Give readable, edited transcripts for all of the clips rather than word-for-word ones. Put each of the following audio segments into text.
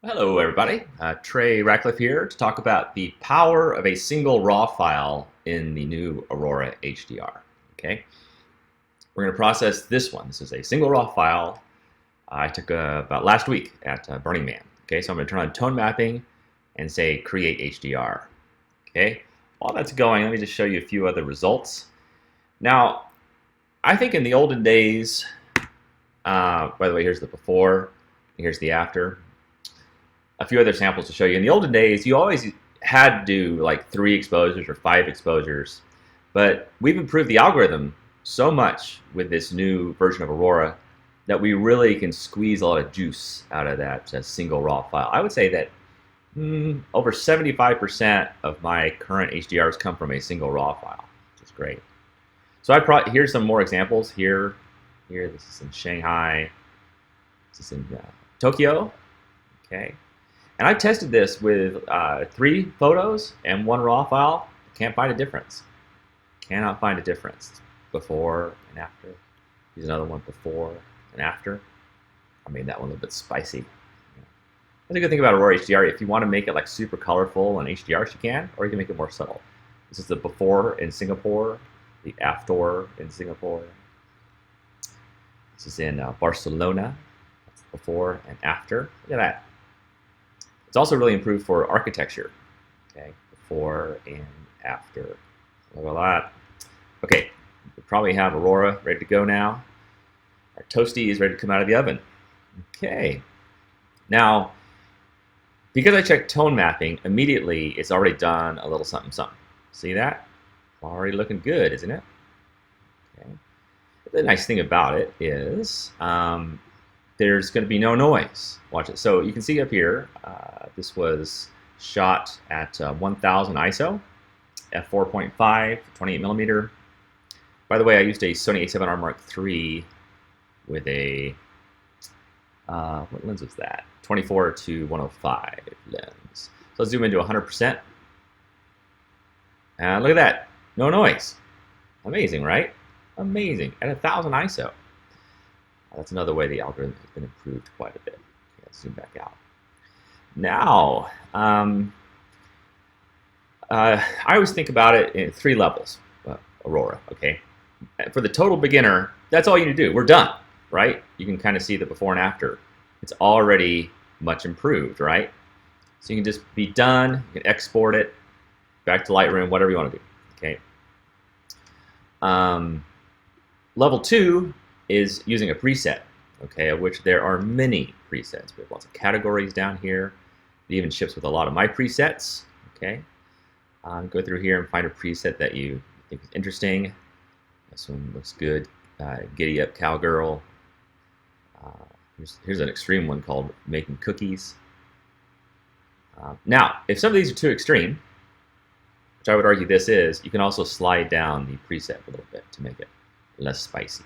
Hello everybody, Trey Ratcliff here to talk about the power of a single RAW file in the new Aurora HDR. Okay, we're going to process this one. This is a single RAW file I took about last week at Burning Man. Okay, so I'm going to turn on tone mapping and say create HDR. Okay, while that's going, let me just show you a few other results. Now, I think in the olden days, by the way, here's the before, here's the after. A few other samples to show you. In the olden days, you always had to do like 3 exposures or 5 exposures, but we've improved the algorithm so much with this new version of Aurora that we really can squeeze a lot of juice out of that single raw file. I would say that over 75% of my current HDRs come from a single raw file, which is great. So here's some more examples. Here, this is in Shanghai. This is in Tokyo. Okay. And I tested this with 3 photos and 1 raw file. Can't find a difference. Cannot find a difference. Before and after. Here's another one before and after. I made that one a little bit spicy. That's a good thing about Aurora HDR. If you want to make it like super colorful and HDR, you can, or you can make it more subtle. This is the before in Singapore, the after in Singapore. This is in Barcelona. That's before and after. Look at that. It's also really improved for architecture. Okay, before and after. Look at that. Okay, we probably have Aurora ready to go now. Our toasty is ready to come out of the oven. Okay. Now, because I checked tone mapping, immediately it's already done a little something something. See that? Already looking good, isn't it? Okay. The nice thing about it is there's going to be no noise. Watch it. So you can see up here, this was shot at 1000 ISO, f4.5, 28 millimeter. By the way, I used a Sony a7R Mark III with a, what lens was that? 24 to 105 lens. So let's zoom into 100%. And look at that, no noise. Amazing, right? Amazing, at 1000 ISO. That's another way the algorithm has been improved quite a bit. Okay, let's zoom back out. Now, I always think about it in 3 levels, Aurora, okay? For the total beginner, that's all you need to do. We're done, right? You can kind of see the before and after. It's already much improved, right? So you can just be done, you can export it, back to Lightroom, whatever you want to do, okay? Level 2 is using a preset, okay, of which there are many presets. We have lots of categories down here. It even ships with a lot of my presets, okay. Go through here and find a preset that you think is interesting. This one looks good. Giddy Up Cowgirl. Here's an extreme one called Making Cookies. Now, if some of these are too extreme, which I would argue this is, you can also slide down the preset a little bit to make it less spicy.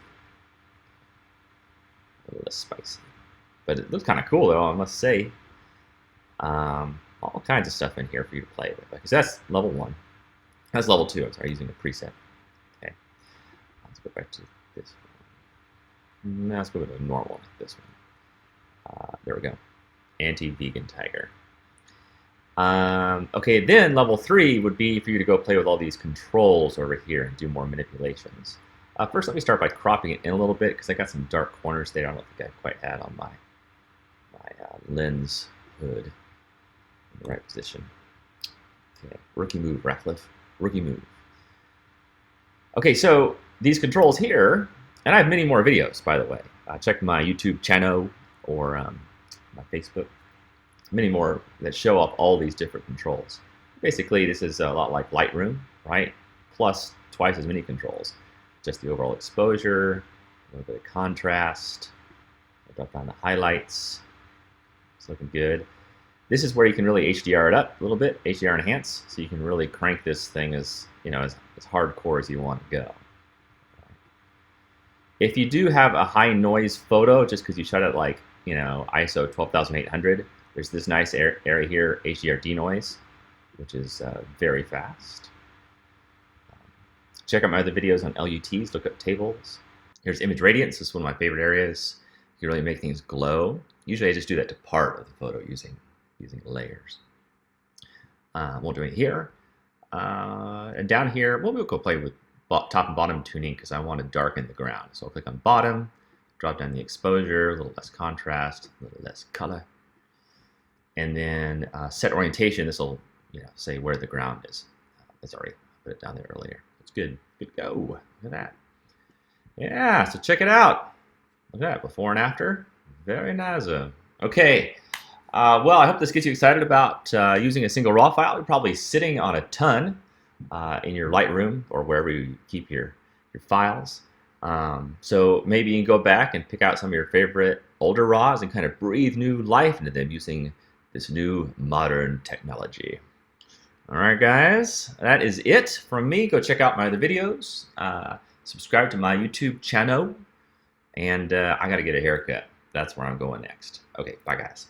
A little less spicy. But it looks kind of cool though, I must say. All kinds of stuff in here for you to play with. Because that's level 1. That's level 2, I'm sorry, using a preset. Okay. Let's go back to this one. Now let's go with a normal one, this one. There we go. Anti-vegan tiger. Okay, then level 3 would be for you to go play with all these controls over here and do more manipulations. First, let me start by cropping it in a little bit because I got some dark corners there I don't think I quite had on my lens hood in the right position. Okay, rookie move, Ratcliff. Rookie move. Okay, so these controls here, and I have many more videos, by the way. Check my YouTube channel or my Facebook. Many more that show off all these different controls. Basically, this is a lot like Lightroom, right? Plus twice as many controls. Just the overall exposure, a little bit of contrast. I'll drop down the highlights. It's looking good. This is where you can really HDR it up a little bit, HDR enhance, so you can really crank this thing as hardcore as you want to go. If you do have a high noise photo, just because you shot it like ISO 12800, there's this nice area here, HDR denoise, which is very fast. Check out my other videos on LUTs, look up tables. Here's image radiance, this is one of my favorite areas. You can really make things glow. Usually I just do that to part of the photo using using layers. Won't do it here. And down here, we'll go play with top and bottom tuning because I want to darken the ground. So I'll click on bottom, drop down the exposure, a little less contrast, a little less color. And then set orientation. This will say where the ground is. It's already put it down there earlier. It's good. Good go. Look at that. Yeah, so check it out. Look at that, before and after. Very nice. Okay. Well, I hope this gets you excited about using a single RAW file. You're probably sitting on a ton in your Lightroom or wherever you keep your files. So maybe you can go back and pick out some of your favorite older RAWs and kind of breathe new life into them using this new modern technology. All right, guys, that is it from me. Go check out my other videos. Subscribe to my YouTube channel. And I got to get a haircut. That's where I'm going next. Okay, bye, guys.